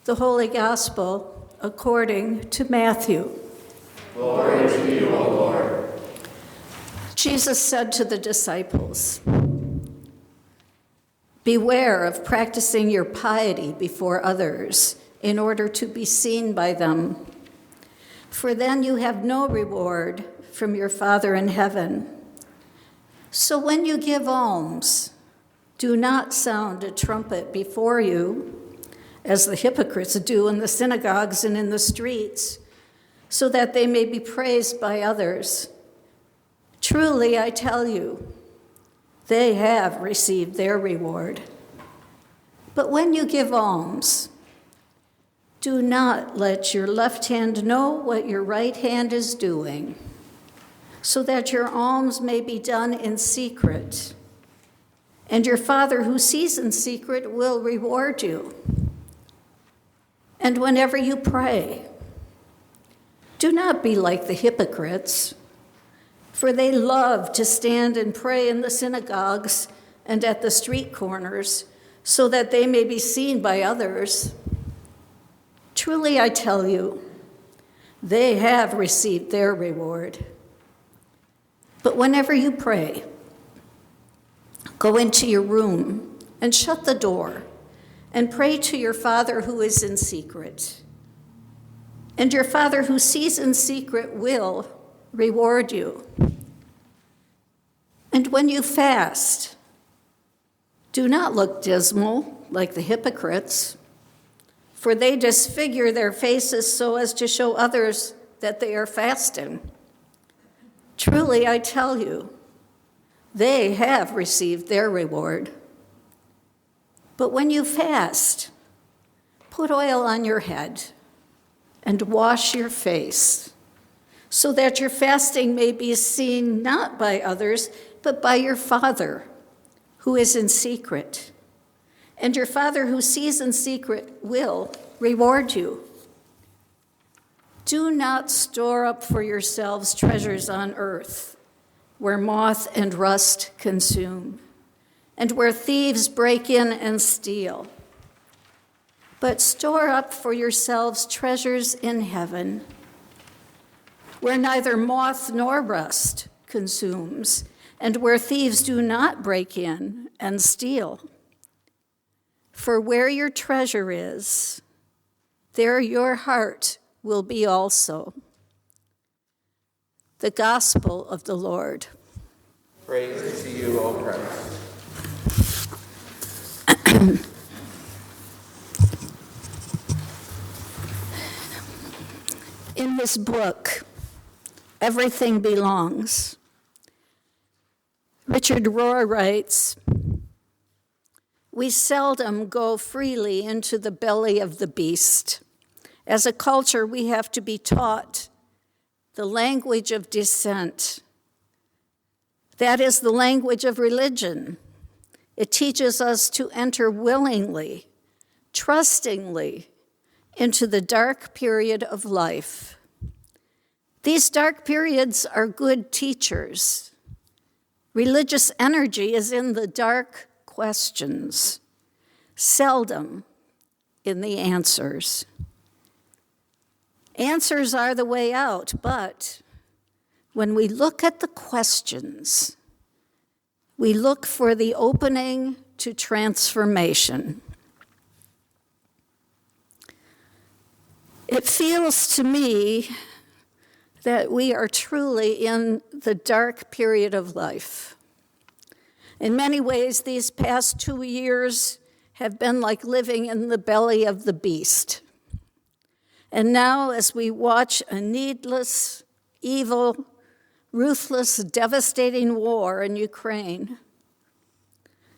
The Holy Gospel according to Matthew. Glory to you, O Lord. Jesus said to the disciples, "Beware of practicing your piety before others in order to be seen by them, for then you have no reward from your Father in heaven. So when you give alms, do not sound a trumpet before you, as the hypocrites do in the synagogues and in the streets, so that they may be praised by others. Truly, I tell you, they have received their reward. But when you give alms, do not let your left hand know what your right hand is doing, so that your alms may be done in secret, and your Father who sees in secret will reward you. And whenever you pray, do not be like the hypocrites, for they love to stand and pray in the synagogues and at the street corners, so that they may be seen by others. Truly, I tell you, they have received their reward. But whenever you pray, go into your room and shut the door and pray to your Father who is in secret. And your Father who sees in secret will reward you. And when you fast, do not look dismal like the hypocrites, for they disfigure their faces so as to show others that they are fasting. Truly, I tell you, they have received their reward. But when you fast, put oil on your head and wash your face, so that your fasting may be seen not by others, but by your Father who is in secret. And your Father who sees in secret will reward you. Do not store up for yourselves treasures on earth, where moth and rust consume, and where thieves break in and steal. But store up for yourselves treasures in heaven, where neither moth nor rust consumes, and where thieves do not break in and steal. For where your treasure is, there your heart will be also." The Gospel of the Lord. Praise to you, O Christ. In his book, Everything Belongs, Richard Rohr writes, "We seldom go freely into the belly of the beast. As a culture, we have to be taught the language of dissent. That is the language of religion. It teaches us to enter willingly, trustingly, into the dark period of life. These dark periods are good teachers. Religious energy is in the dark questions, seldom in the answers. Answers are the way out, but when we look at the questions, we look for the opening to transformation. It feels to me that we are truly in the dark period of life. In many ways, these past 2 years have been like living in the belly of the beast. And now, as we watch a needless, evil, ruthless, devastating war in Ukraine,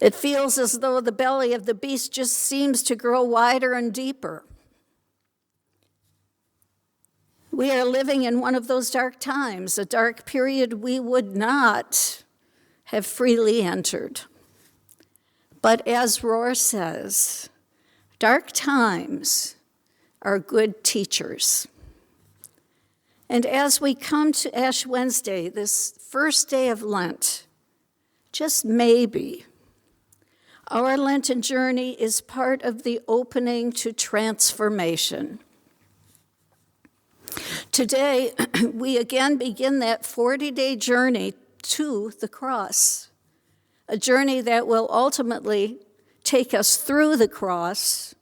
it feels as though the belly of the beast just seems to grow wider and deeper. We are living in one of those dark times, a dark period we would not have freely entered. But as Rohr says, dark times are good teachers. And as we come to Ash Wednesday, this first day of Lent, just maybe, Our Lenten journey is part of the opening to transformation. Today, we again begin that 40-day journey to the cross, a journey that will ultimately take us through the cross,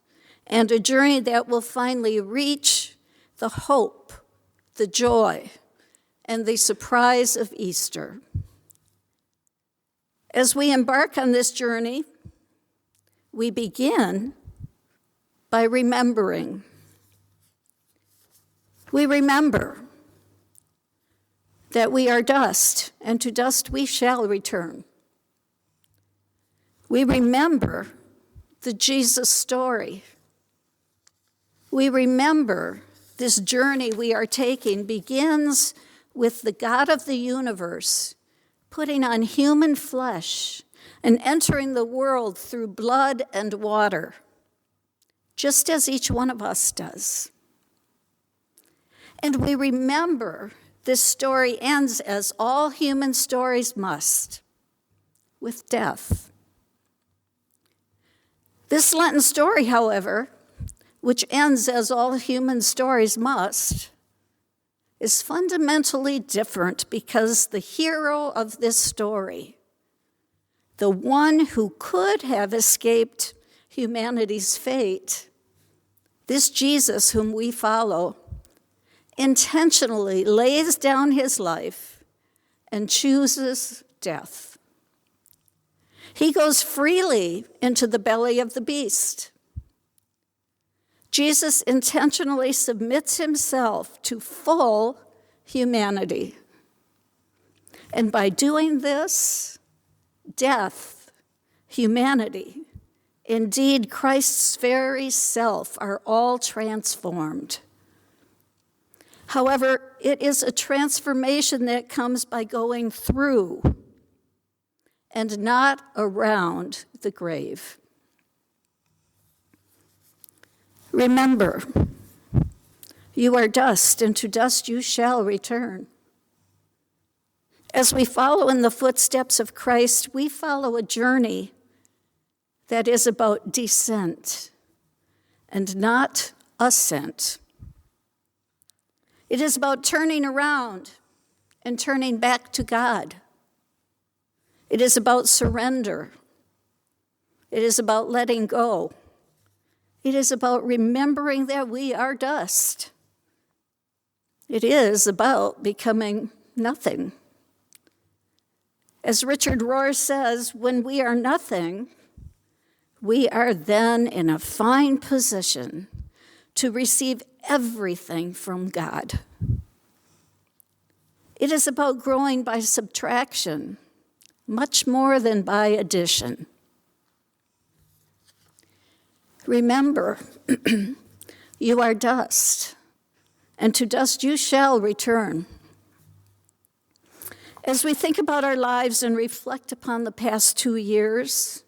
and a journey that will finally reach the hope, the joy, and the surprise of Easter. As we embark on this journey, we begin by remembering. We remember that we are dust, and to dust we shall return. We remember the Jesus story. We remember this journey we are taking begins with the God of the universe putting on human flesh and entering the world through blood and water, just as each one of us does. And we remember this story ends as all human stories must, with death. This Lenten story, however, which ends as all human stories must, is fundamentally different because the hero of this story, the one who could have escaped humanity's fate, this Jesus whom we follow, intentionally lays down his life and chooses death. He goes freely into the belly of the beast. Jesus intentionally submits himself to full humanity. And by doing this, death, humanity, indeed Christ's very self are all transformed. However, it is a transformation that comes by going through and not around the grave. Remember, you are dust, and to dust you shall return. As we follow in the footsteps of Christ, we follow a journey that is about descent and not ascent. It is about turning around and turning back to God. It is about surrender. It is about letting go. It is about remembering that we are dust. It is about becoming nothing. As Richard Rohr says, when we are nothing, we are then in a fine position to receive everything from God. It is about growing by subtraction, much more than by addition. Remember, you are dust, and to dust you shall return. As we think about our lives and reflect upon the past 2 years,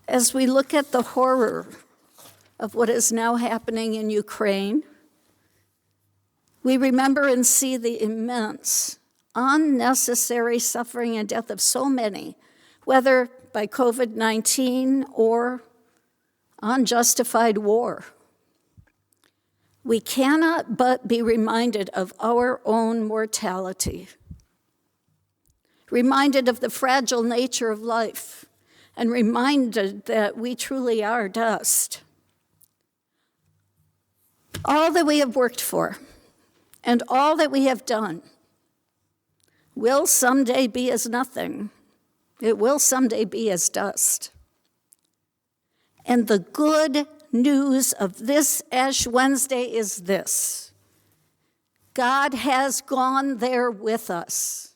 as we look at the horror of what is now happening in Ukraine, we remember and see the immense, unnecessary suffering and death of so many, whether by COVID-19 or unjustified war. We cannot but be reminded of our own mortality, reminded of the fragile nature of life, and reminded that we truly are dust. All that we have worked for and all that we have done will someday be as nothing. It will someday be as dust. And the good news of this Ash Wednesday is this: God has gone there with us.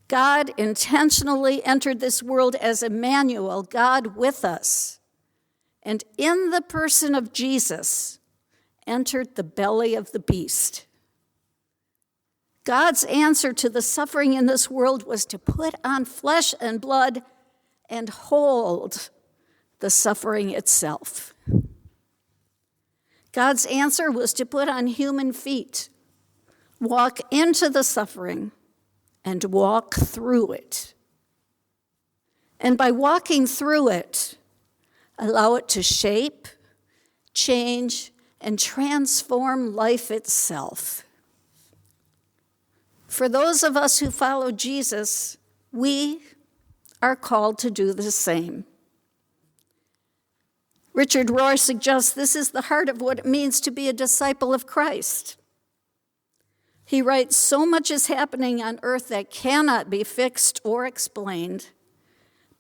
God intentionally entered this world as Emmanuel, God with us, and in the person of Jesus entered the belly of the beast. God's answer to the suffering in this world was to put on flesh and blood and hold the suffering itself. God's answer was to put on human feet, walk into the suffering, and walk through it. And by walking through it, allow it to shape, change, and transform life itself. For those of us who follow Jesus, we are called to do the same. Richard Rohr suggests this is the heart of what it means to be a disciple of Christ. He writes, "So much is happening on earth that cannot be fixed or explained,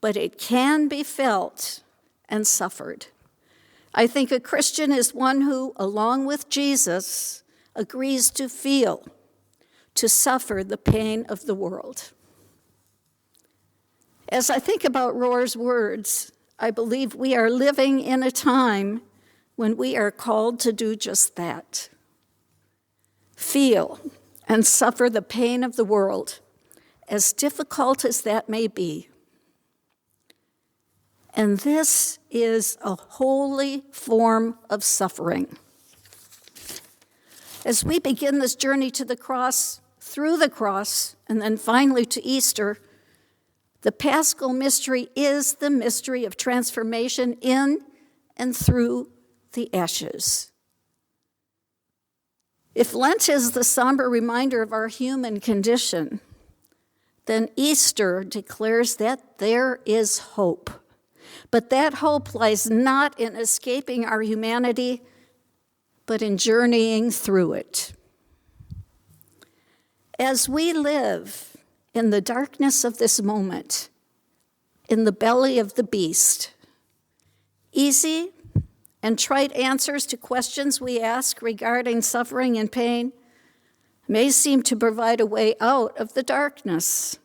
but it can be felt and suffered. I think a Christian is one who, along with Jesus, agrees to feel, to suffer the pain of the world." As I think about Rohr's words, I believe we are living in a time when we are called to do just that. Feel and suffer the pain of the world, as difficult as that may be. And this is a holy form of suffering. As we begin this journey to the cross, through the cross, and then finally to Easter, the Paschal mystery is the mystery of transformation in and through the ashes. If Lent is the somber reminder of our human condition, then Easter declares that there is hope. But that hope lies not in escaping our humanity, but in journeying through it. As we live in the darkness of this moment, in the belly of the beast, easy and trite answers to questions we ask regarding suffering and pain may seem to provide a way out of the darkness,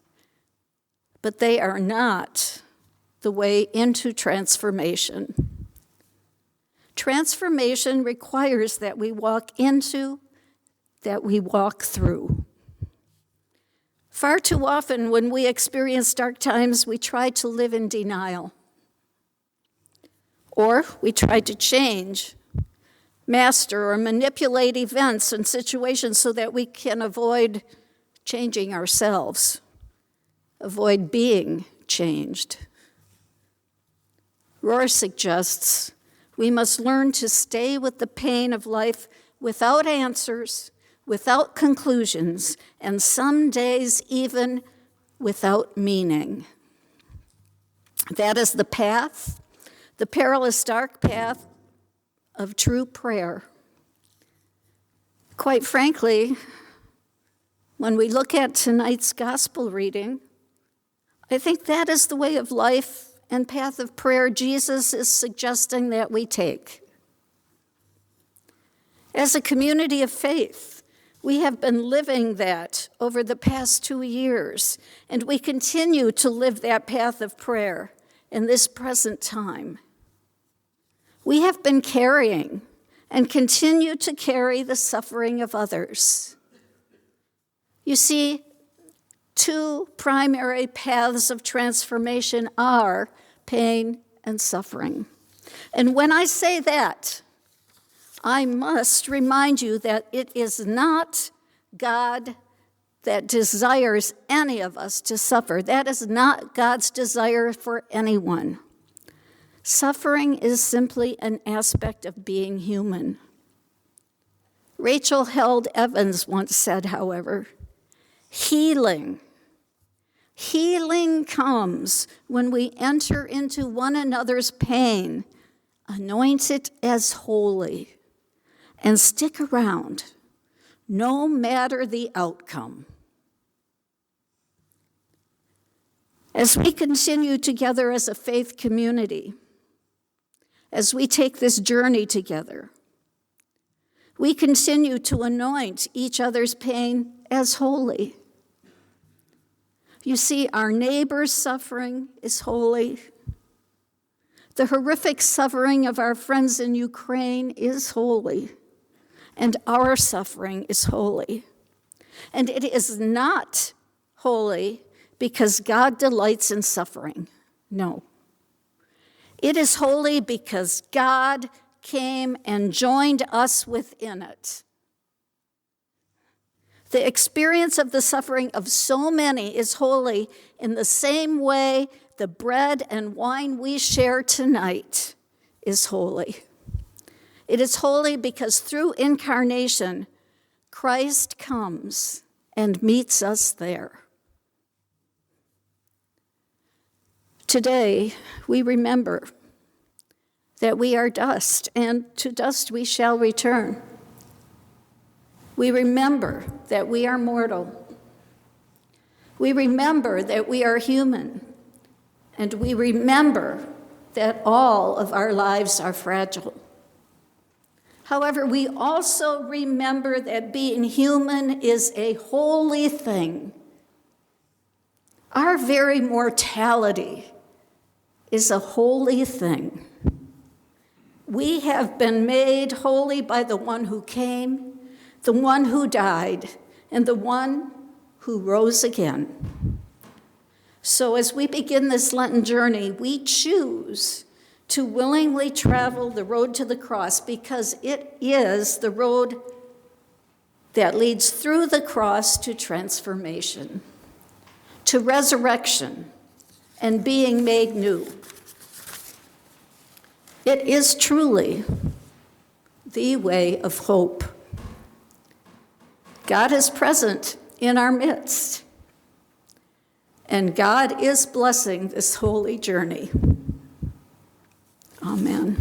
but they are not the way into transformation. Transformation requires that we walk into, that we walk through. Far too often when we experience dark times, we try to live in denial. Or we try to change, master, or manipulate events and situations so that we can avoid changing ourselves, avoid being changed. Rohr suggests we must learn to stay with the pain of life without answers, without conclusions, and some days even without meaning. That is the path, the perilous dark path of true prayer. Quite frankly, when we look at tonight's gospel reading, I think that is the way of life and path of prayer Jesus is suggesting that we take. As a community of faith, we have been living that over the past 2 years, and we continue to live that path of prayer in this present time. We have been carrying and continue to carry the suffering of others. You see, 2 primary paths of transformation are pain and suffering. And when I say that, I must remind you that it is not God that desires any of us to suffer. That is not God's desire for anyone. Suffering is simply an aspect of being human. Rachel Held Evans once said, however, healing comes when we enter into one another's pain, anoint it as holy, and stick around, no matter the outcome. As we continue together as a faith community, as we take this journey together, we continue to anoint each other's pain as holy. You see, our neighbor's suffering is holy. The horrific suffering of our friends in Ukraine is holy. And our suffering is holy. And it is not holy because God delights in suffering. No. It is holy because God came and joined us within it. The experience of the suffering of so many is holy in the same way the bread and wine we share tonight is holy. It is holy because through incarnation, Christ comes and meets us there. Today, we remember that we are dust, and to dust we shall return. We remember that we are mortal. We remember that we are human, and we remember that all of our lives are fragile. However, we also remember that being human is a holy thing. Our very mortality is a holy thing. We have been made holy by the one who came, the one who died, and the one who rose again. So as we begin this Lenten journey, we choose to willingly travel the road to the cross because it is the road that leads through the cross to transformation, to resurrection, and being made new. It is truly the way of hope. God is present in our midst, and God is blessing this holy journey. Amen.